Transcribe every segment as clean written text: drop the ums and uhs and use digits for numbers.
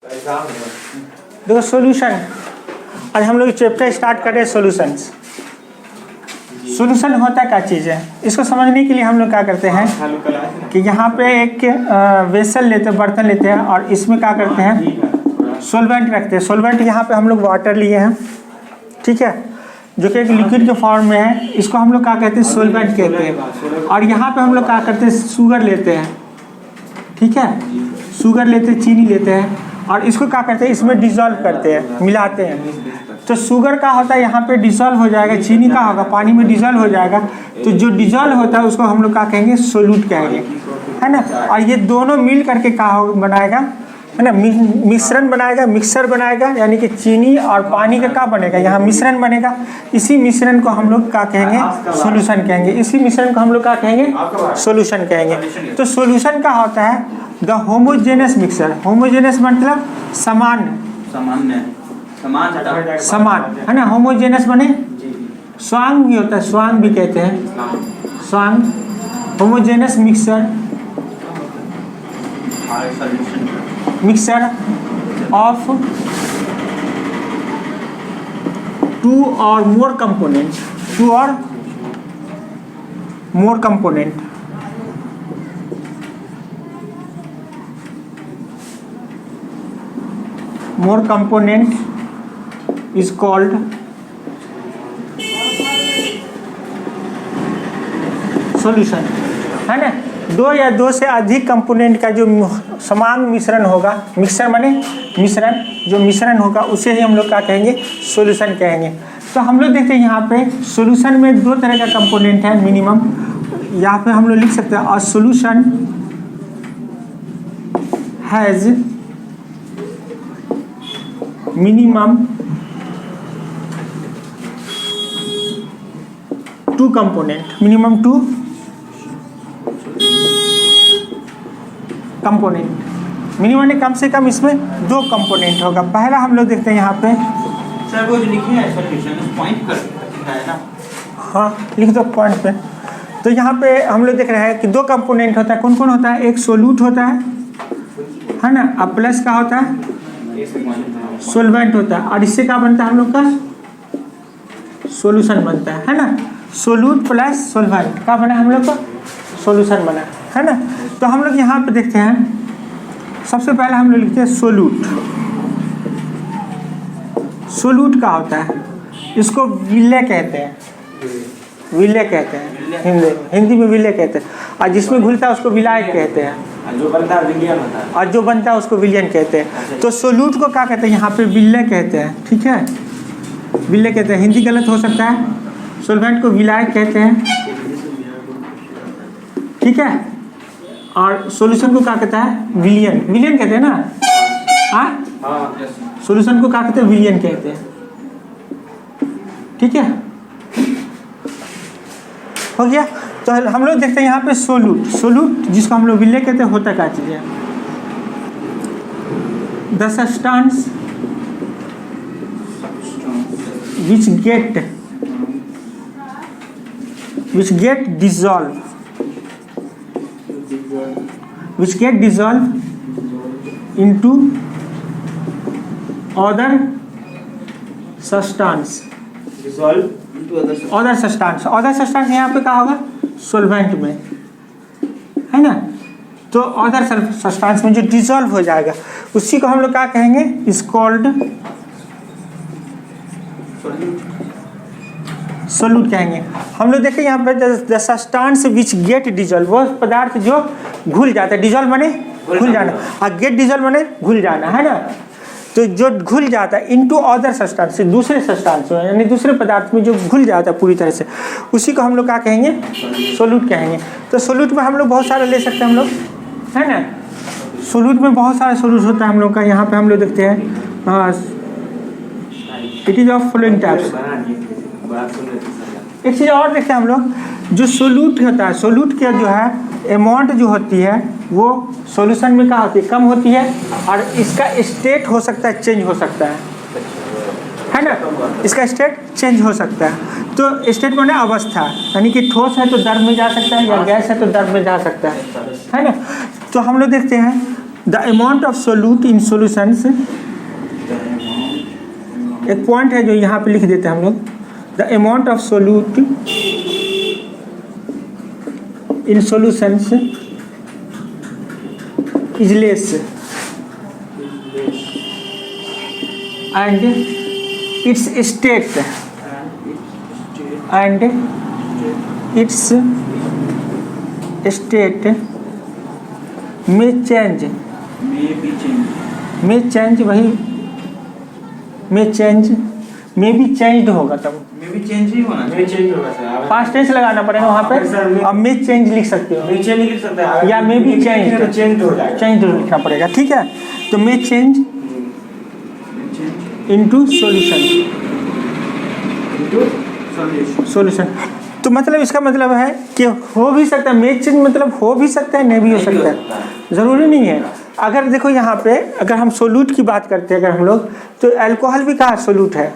देखो सॉल्यूशन, आज हम लोग चैप्टर स्टार्ट कर रहे हैं सॉल्यूशंस। सॉल्यूशन होता क्या चीज़ है, इसको समझने के लिए हम लोग क्या करते हैं कि यहाँ पे एक वेसल लेते हैं, बर्तन लेते हैं और इसमें क्या करते हैं सॉल्वेंट रखते हैं। सॉल्वेंट यहाँ पे हम लोग वाटर लिए हैं, ठीक है, जो कि एक लिक्विड के फॉर्म में है। इसको हम लोग क्या कहते हैं सॉल्वेंट कहते हैं। और यहाँ पे हम लोग क्या करते हैं शुगर लेते हैं, ठीक है, शुगर लेते हैं, चीनी लेते हैं और इसको क्या करते हैं इसमें डिज़ोल्व करते हैं, मिलाते हैं। तो शुगर का होता है यहाँ पे डिज़ोल्व हो जाएगा, चीनी का होगा पानी में डिज़ोल्व हो जाएगा। तो जो डिज़ोल्व होता है उसको हम लोग क्या कहेंगे सोल्यूट कहेंगे, है ना। और ये दोनों मिल करके क्या बनाएगा, है ना, मिश्रण बनाएगा, मिक्सर बनाएगा, यानी कि चीनी और पानी का क्या बनेगा, यहाँ मिश्रण बनेगा। इसी मिश्रण को हम लोग क्या कहेंगे सॉल्यूशन कहेंगे। इसी मिश्रण को हम लोग क्या कहेंगे सॉल्यूशन कहेंगे। तो सॉल्यूशन का होता है द होमोजेनस मिक्सर। होमोजेनस मतलब समान, समान, है ना। होमोजेनस बने स्वांग भी होता है, स्वांग भी कहते हैं, स्वांग। Homogeneous mixture, mixture of two or more component, two or more component, more component is called solution, है ना। दो या दो से अधिक कंपोनेंट का जो समान मिश्रण होगा, मिक्सर माने मिश्रण, जो मिश्रण होगा उसे ही हम लोग क्या कहेंगे सॉल्यूशन कहेंगे। तो हम लोग देखते हैं यहाँ पे सॉल्यूशन में दो तरह का कंपोनेंट है मिनिमम। यहाँ पे हम लोग लिख सकते हैं a solution has minimum two component, minimum two component, minimum ने कम से कम इसमें दो कंपोनेंट होगा। पहला हम लोग देखते हैं यहाँ पे सर वो जो लिखे हैं सॉल्यूशन पॉइंट कर है ना, हाँ लिख दो पॉइंट पे। तो यहाँ पे हम लोग देख रहे हैं कि दो कंपोनेंट होता है। कौन कौन होता है, एक सोल्यूट होता है ना, और प्लस का होता है सॉल्वेंट होता है। और इससे क्या बनता है हम लोग का सॉल्यूशन बनता है ना। सोल्यूट प्लस सॉल्वेंट क्या बना हम लोग का सॉल्यूशन बना, है ना। तो हम लोग यहाँ पे देखते हैं, सबसे पहले हम लोग लिखते हैं सोल्यूट। सोल्यूट का होता है, इसको विलय कहते हैं, विलय कहते हैं, हिंदी में विलय कहते हैं। और जिसमें घुलता है उसको विलायक कहते हैं, जो बनता है विलयन होता है, और जो बनता है उसको विलयन कहते हैं। तो सोल्यूट को क्या कहते हैं यहाँ पे विलय कहते हैं, ठीक है, विलय कहते हैं। हिंदी गलत हो सकता है, सॉल्वेंट को विलायक कहते हैं, ठीक है। और सॉल्यूशन को क्या कहता है विलयन, विलयन कहते हैं ना, हाँ सॉल्यूशन को क्या कहते हैं विलयन कहते हैं, ठीक है, हो गया। तो हम लोग देखते हैं यहाँ पे सोल्यूट, सोल्यूट जिसको हम लोग विलय कहते हैं, होता क्या चीज़ है, the substance which get dissolved, which get dissolved into other substance, dissolve into other substance, other substance यहाँ पे क्या होगा सॉल्वेंट में, है ना। तो अदर सब्सटेंस में जो डिसॉल्व हो जाएगा उसी को हम लोग क्या कहेंगे इज कॉल्ड सोल्यूट कहेंगे। हम लोग देखें यहाँ पे the substance which get dissolve, वो पदार्थ जो घुल जाता है, डिसॉल्व माने घुल जाना, और गेट डिसॉल्व माने घुल जाना, है ना। तो जो घुल जाता है इनटू अदर सब्सटेंस, दूसरे सब्सटेंस में, यानी दूसरे पदार्थ में जो घुल जाता है पूरी तरह से, उसी को हम लोग क्या कहेंगे सोल्यूट कहेंगे। तो सोल्यूट में हम लोग बहुत सारे ले सकते हैं हम लोग, है ना। सोल्यूट में बहुत सारा सोल्यूट होता है हम लोग का। यहाँ पे हम लोग देखते हैं it is of following types. एक चीज़ और देखते हैं हम लोग, जो सोल्यूट होता है, सोल्यूट का जो है अमाउंट जो होती है वो सॉल्यूशन में क्या होती है कम होती है, और इसका स्टेट हो सकता है चेंज हो सकता है ना, इसका स्टेट चेंज हो सकता है। तो स्टेट माने अवस्था, यानी कि ठोस है तो द्रव में जा सकता है, या गैस है तो द्रव में जा सकता है ना। तो हम लोग देखते हैं the amount of solute in solutions, एक पॉइंट है जो यहाँ पे लिख देते हैं हम लोग, the amount of solute in solutions is less and it's state में चेंज, में चेंज वही में भी चेंज्ड होगा, तब मे भी चेंज ही होना, मे चेंज होगा सर, पास्ट टेंस लगाना पड़ेगा वहाँ पे। अब में चेंज लिख सकते हो, मे चेंज नहीं लिख सकता है, या मे भी चेंज चेंज हो जाएगा, चेंज लिखना पड़ेगा, ठीक है। तो में चेंज इनटू सॉल्यूशन, सॉल्यूशन। तो मतलब इसका मतलब है कि हो भी सकता है, में चेंज मतलब हो भी सकता है, नहीं भी हो सकता है, ज़रूरी नहीं है। अगर देखो यहाँ पे अगर हम सोल्यूट की बात करते हैं अगर हम लोग, तो अल्कोहल भी कहा सोल्यूट है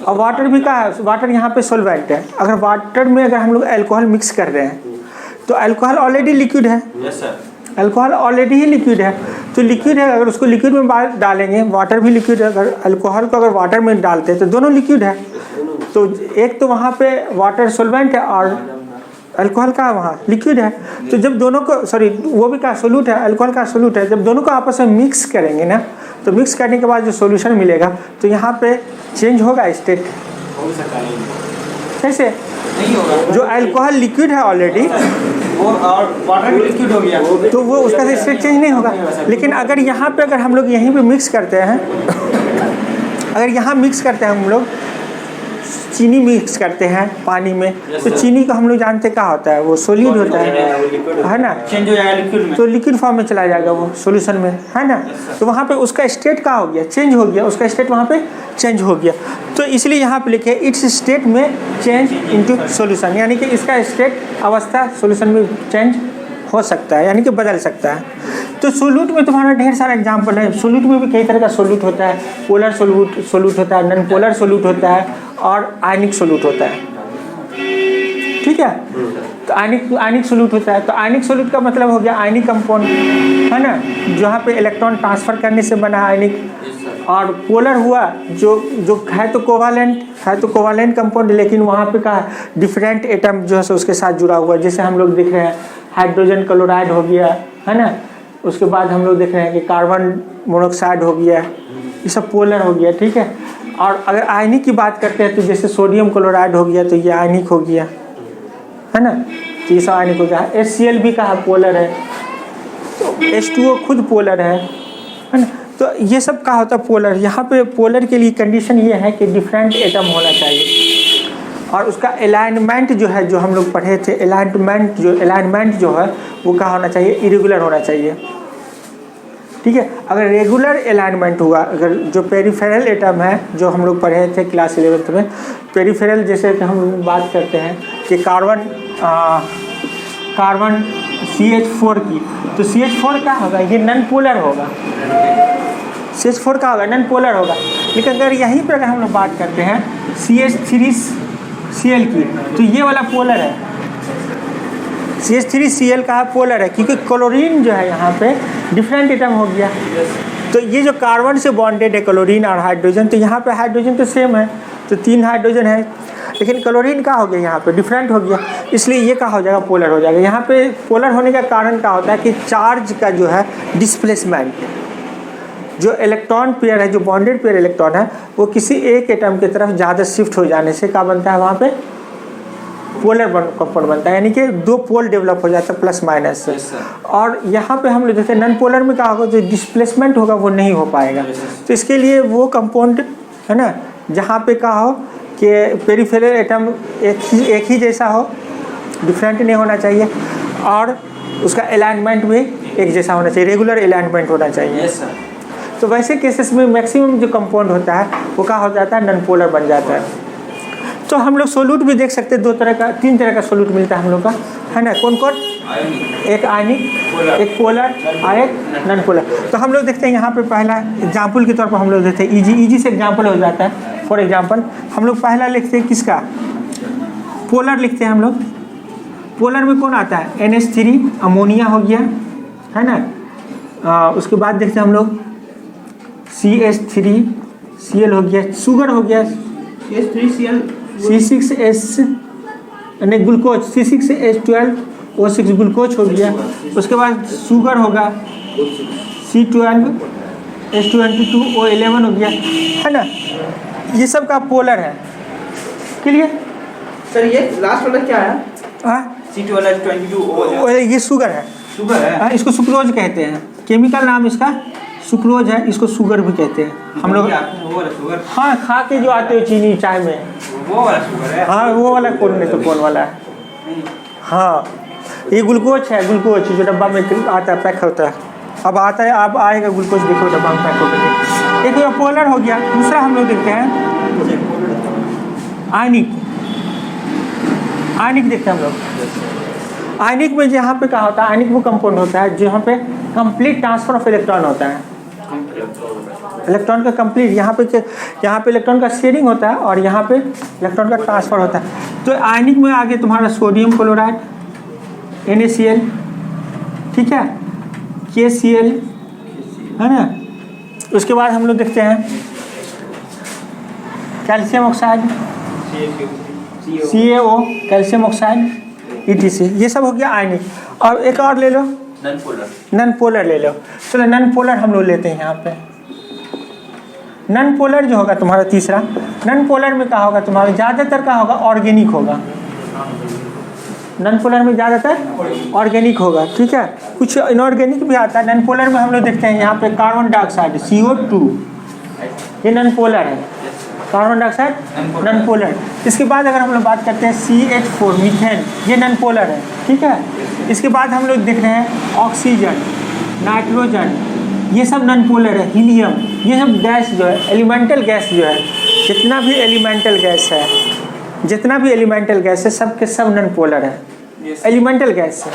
और वाटर भी कहा, वाटर यहाँ पे सोलवेंट है। अगर वाटर में अगर हम लोग अल्कोहल मिक्स कर रहे हैं तो अल्कोहल ऑलरेडी लिक्विड है, अल्कोहल ऑलरेडी ही लिक्विड है, तो लिक्विड है, अगर उसको लिक्विड में डालेंगे, वाटर भी लिक्विड है, अगर अल्कोहल को अगर वाटर में डालते हैं तो दोनों लिक्विड है। तो एक तो वहाँ पे वाटर सोलवेंट है और अल्कोहल का वहाँ लिक्विड है। तो जब दोनों को, सॉरी वो भी का सोल्यूट है, अल्कोहल का सोल्यूट है, जब दोनों को आपस में मिक्स करेंगे ना, तो मिक्स करने के बाद जो सॉल्यूशन मिलेगा तो यहाँ पे चेंज होगा स्टेट, कैसे? नहीं होगा, जो अल्कोहल लिक्विड है ऑलरेडी वो और वाटर भी लिक्विड हो गया, तो वो उसका स्टेट चेंज नहीं होगा। लेकिन अगर यहाँ पे अगर हम लोग यहीं पे मिक्स करते हैं, अगर यहाँ मिक्स करते हैं हम लोग, चीनी मिक्स करते हैं पानी में, तो चीनी को हम लोग जानते क्या होता है, वो सोलिड होता है ना, चेंज हो जाएगा लिक्विड में, तो लिक्विड फॉर्म में चला जाएगा वो सॉल्यूशन में, है ना। तो वहाँ पे उसका स्टेट क्या हो गया, चेंज हो गया, उसका स्टेट वहाँ पे चेंज हो गया। तो इसलिए यहाँ पे लिखे इट्स स्टेट में चेंज इनटू सॉल्यूशन, यानी कि इसका स्टेट अवस्था सॉल्यूशन में चेंज हो सकता है, यानी कि बदल सकता है। तो सोल्यूट में तुम्हारा ढेर सारा एग्जाम्पल है। सोल्यूट में भी कई तरह का सोल्यूट होता है, पोलर सोल्यूट होता है, नॉन पोलर सोल्यूट होता है और आयनिक सोल्यूट होता है, ठीक है। तो आयनिक सोल्यूट होता है, तो आयनिक सोल्यूट का मतलब हो गया आयनिक कंपाउंड, है ना, जहाँ पे इलेक्ट्रॉन ट्रांसफर करने से बना आयनिक। और पोलर हुआ जो है तो कोवालेंट कंपाउंड, लेकिन वहाँ पे का डिफरेंट एटम जो है उसके साथ जुड़ा हुआ है, जैसे हम लोग देख रहे हैं हाइड्रोजन क्लोराइड हो गया, है ना, उसके बाद हम लोग देख रहे हैं कि कार्बन मोनोऑक्साइड हो गया, ये सब पोलर हो गया, ठीक है। और अगर आयनिक की बात करते हैं तो जैसे सोडियम क्लोराइड हो गया, तो ये आयनिक हो गया, है ना, तो ये सब आयनिक हो गया। HCl भी कहा पोलर है, तो H2O खुद पोलर है ना। तो ये सब का होता है पोलर। यहाँ पे पोलर के लिए कंडीशन ये है कि डिफरेंट एटम होना चाहिए और उसका अलाइनमेंट जो है, जो हम लोग पढ़े थे, अलाइनमेंट जो है वो क्या होना चाहिए, इरेगुलर होना चाहिए, ठीक है। अगर रेगुलर अलाइनमेंट हुआ, अगर जो पेरिफेरल एटम है जो हम लोग पढ़े थे क्लास 11th में, पेरिफेरल जैसे कि हम बात करते हैं कि कार्बन CH4 की, तो CH4 क्या होगा, ये नॉन पोलर होगा, CH4 का होगा नॉन पोलर होगा। लेकिन अगर यहीं पर अगर हम लोग बात करते हैं CH3Cl की, तो ये वाला पोलर है, CH3Cl का पोलर है, क्योंकि क्लोरीन जो है यहाँ पे डिफरेंट एटम हो गया। तो ये जो कार्बन से बॉन्डेड है क्लोरीन और हाइड्रोजन, तो यहाँ पे हाइड्रोजन तो सेम है, तो 3 हाइड्रोजन है, लेकिन क्लोरीन का हो गया यहाँ पे डिफरेंट हो गया, इसलिए ये का हो जाएगा पोलर हो जाएगा। यहाँ पे पोलर होने का कारण क्या होता है कि चार्ज का जो है डिस्प्लेसमेंट, जो इलेक्ट्रॉन पेयर है, जो बॉन्डेड पेयर इलेक्ट्रॉन है, वो किसी एक एटम की तरफ ज़्यादा शिफ्ट हो जाने से क्या बनता है, वहाँ पे पोलर कंपाउंड बनता है, यानी कि 2 पोल डेवलप हो जाता है प्लस माइनस से। और यहाँ पे हम लोग जैसे नॉन पोलर में क्या होगा, जो डिस्प्लेसमेंट होगा वो नहीं हो पाएगा। तो इसके लिए वो कंपाउंड है ना, जहाँ पे क्या हो कि पेरिफेरल एटम एक ही जैसा हो, डिफरेंट नहीं होना चाहिए, और उसका अलाइनमेंट भी एक जैसा होना चाहिए, रेगुलर अलाइनमेंट होना चाहिए। तो वैसे केसेस में मैक्सिमम जो कंपाउंड होता है वो क्या हो जाता है, नॉन पोलर बन जाता है। तो हम लोग सोल्यूट भी देख सकते हैं, 3 तरह का सोल्यूट मिलता है हम लोग का, है ना, कौन कौन, एक आयनिक, एक पोलर और एक नॉन पोलर। तो हम लोग देखते हैं यहाँ पे पहला एग्जाम्पल के तौर पर हम लोग देखते हैं, इजी से एग्जाम्पल हो जाता है। फॉर एग्जाम्पल हम लोग पहला लिखते हैं किसका, पोलर लिखते हैं हम लोग। पोलर में कौन आता है, NH3 अमोनिया हो गया, है ना, उसके बाद देखते हैं हम लोग CH3Cl हो गया, शुगर हो गया, CH3Cl C6H नहीं ग्लूकोज, C6H12O6 ग्लूकोज हो गया। उसके बाद शुगर होगा C12H22O11 हो गया, है ना। ये सब का पोलर है, क्लियर। सर ये लास्ट वाला क्या है? C12H22O ये शुगर है, शुगर है। इसको सुक्रोज कहते हैं, केमिकल नाम इसका सुक्रोज है, इसको शुगर भी कहते हैं हम लोग। वो वाला शुगर, हाँ, खा के जो आते हो चीनी चाय में, वो वाला शुगर है। हाँ वो वाला कौन, नहीं तो कौन वाला है। हाँ ये ग्लूकोज है, ग्लूकोज जो डब्बा में आता है, पैक होता है। अब आता है, अब आएगा ग्लूकोज, देखो डब्बा में पैक होकर। एक ये पोलर हो गया। दूसरा हम लोग देखते हैं आयनिक। आयनिक देखते हैं हम लोग। आयनिक में जहाँ पे क्या होता है, आयनिक वो कंपाउंड होता है जहाँ पे कंप्लीट ट्रांसफर ऑफ इलेक्ट्रॉन होता है। इलेक्ट्रॉन का कंप्लीट यहाँ पे इलेक्ट्रॉन का शेयरिंग होता है और यहाँ पे इलेक्ट्रॉन का ट्रांसफर होता है। तो आयनिक में आगे तुम्हारा सोडियम क्लोराइड NaCl, ठीक है, KCl, है ना। उसके बाद हम लोग देखते हैं calcium oxide, CaO, calcium oxide, ETC। ये सब हो गया आयनिक। और एक और ले लो, नन पोलर ले लो। चलो नन पोलर हम लोग लेते हैं यहाँ पे। नन पोलर जो होगा तुम्हारा तीसरा, नन पोलर में क्या होगा तुम्हारा, ज़्यादातर क्या होगा, ऑर्गेनिक होगा। नन पोलर में ज़्यादातर ऑर्गेनिक होगा, ठीक है। कुछ इनऑर्गेनिक भी आता है। नन पोलर में हम लोग देखते हैं यहाँ पे कार्बन डाइऑक्साइड CO2, ये नन पोलर है, कार्बन डाइऑक्साइड नन पोलर। इसके बाद अगर हम लोग बात करते हैं CH4 मीथेन, ये नन पोलर है, ठीक है। इसके बाद हम लोग देख रहे हैं ऑक्सीजन, नाइट्रोजन, ये सब नन पोलर है। हीलियम, ये सब गैस जो है, एलिमेंटल गैस जो है, जितना भी एलिमेंटल गैस है सब के सब नन पोलर है। एलिमेंटल गैस है,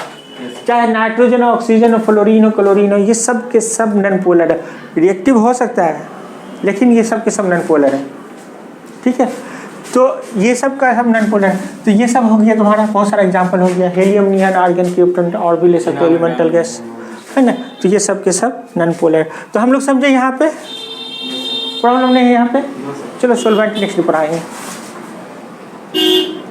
चाहे नाइट्रोजन हो, ऑक्सीजन हो, फ्लोरीन हो, क्लोरीन हो, ये सब के सब नन पोलर है। रिएक्टिव हो सकता है लेकिन ये सब के सब नन पोलर है, ठीक है। तो ये सब का सब नन पोलर है। तो ये सब हो गया तुम्हारा, बहुत सारा एग्जांपल हो गया, हेलियम, नियॉन, आर्गन, क्रिप्टन, और भी ले सकते हो एलिमेंटल गैस, है ना। तो ये सब के सब नन पोलर। तो हम लोग समझे, यहाँ पे प्रॉब्लम नहीं है यहाँ पे। चलो सोलवेंट नेक्स्ट पढ़ाएंगे।